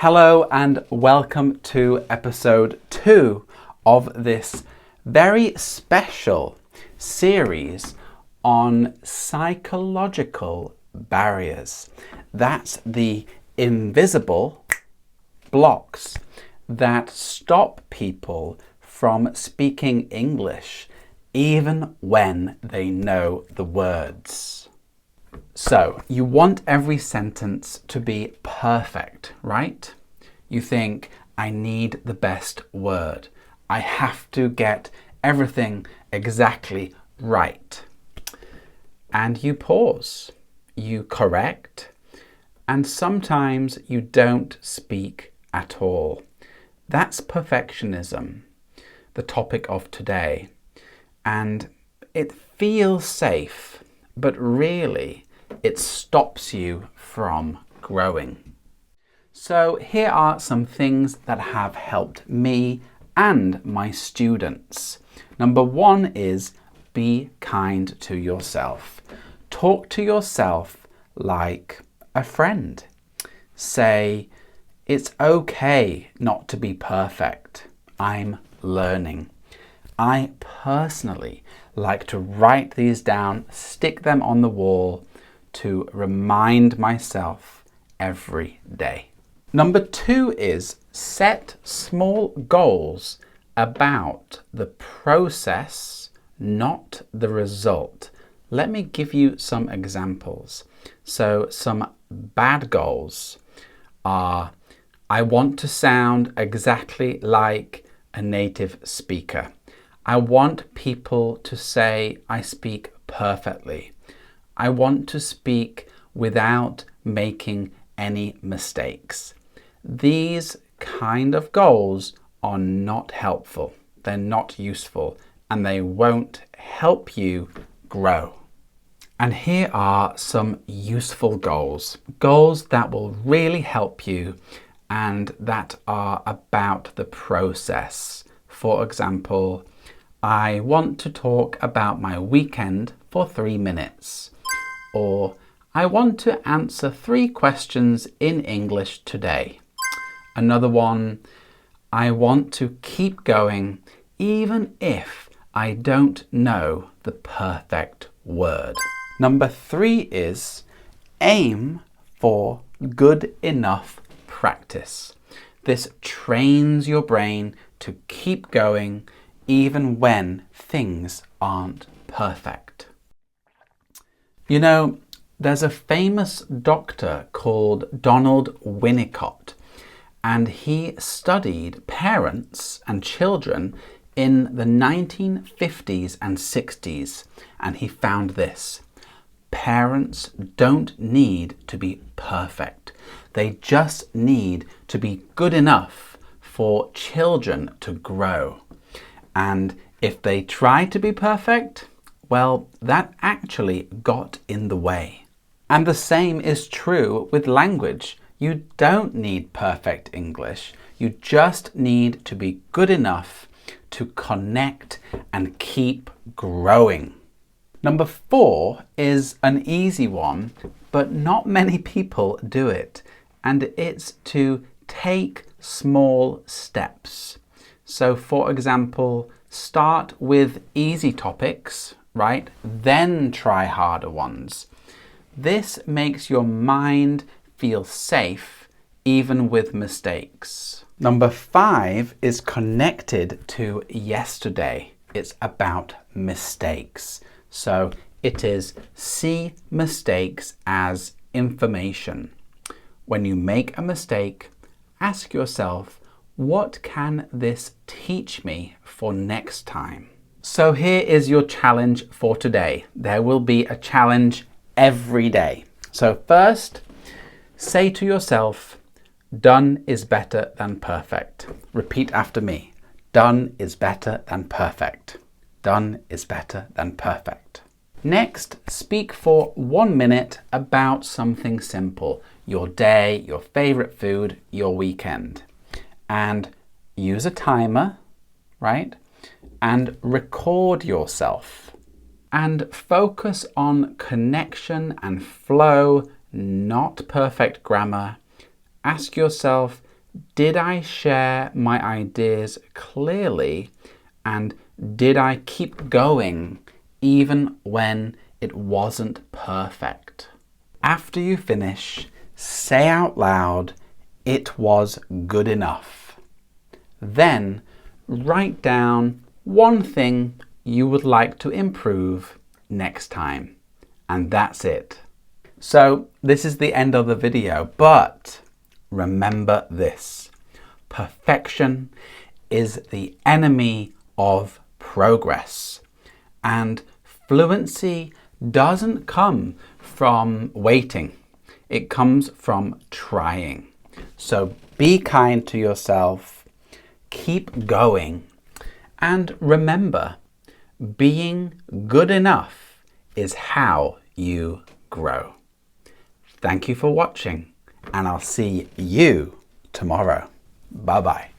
Hello and welcome to episode 2 of this very special series on psychological barriers. That's the invisible blocks that stop people from speaking English even when they know the words. So, you want every sentence to be perfect, right? You think, I need the best word. I have to get everything exactly right. And you pause, you correct, and sometimes you don't speak at all. That's perfectionism, the topic of today. And it feels safe, but really it stops you from growing. So here are some things that have helped me and my students. Number 1 is be kind to yourself. Talk to yourself like a friend. Say, it's okay not to be perfect. I'm learning. I personally like to write these down, stick them on the wall to remind myself every day. Number 2 is set small goals about the process, not the result. Let me give you some examples. So some bad goals are, I want to sound exactly like a native speaker. I want people to say I speak perfectly. I want to speak without making any mistakes. These kind of goals are not helpful. They're not useful, and they won't help you grow. And here are some useful goals. Goals that will really help you and that are about the process. For example, I want to talk about my weekend for 3 minutes. Or, I want to answer 3 questions in English today. Another one, I want to keep going even if I don't know the perfect word. Number 3 is aim for good enough practice. This trains your brain to keep going even when things aren't perfect. You know, there's a famous doctor called Donald Winnicott, and he studied parents and children in the 1950s and 60s, and he found this. Parents don't need to be perfect. They just need to be good enough for children to grow. And if they try to be perfect, well, that actually got in the way. And the same is true with language. You don't need perfect English. You just need to be good enough to connect and keep growing. Number 4 is an easy one, but not many people do it. And it's to take small steps. So for example, start with easy topics, right? Then try harder ones. This makes your mind feel safe even with mistakes. Number 5 is connected to yesterday. It's about mistakes. So it is see mistakes as information. When you make a mistake, ask yourself, what can this teach me for next time? So here is your challenge for today. There will be a challenge every day. So first, say to yourself, done is better than perfect. Repeat after me. Done is better than perfect. Done is better than perfect. Next, speak for 1 minute about something simple. Your day, your favorite food, your weekend. And use a timer, right? And record yourself. And focus on connection and flow, not perfect grammar. Ask yourself, Did I share my ideas clearly? And did I keep going even when it wasn't perfect? After you finish, say out loud, "It was good enough." Then write down one thing you would like to improve next time. And that's it. So this is the end of the video, but remember this: perfection is the enemy of progress, and fluency doesn't come from waiting. It comes from trying. So be kind to yourself, keep going, and remember, being good enough is how you grow. Thank you for watching, and I'll see you tomorrow. Bye-bye.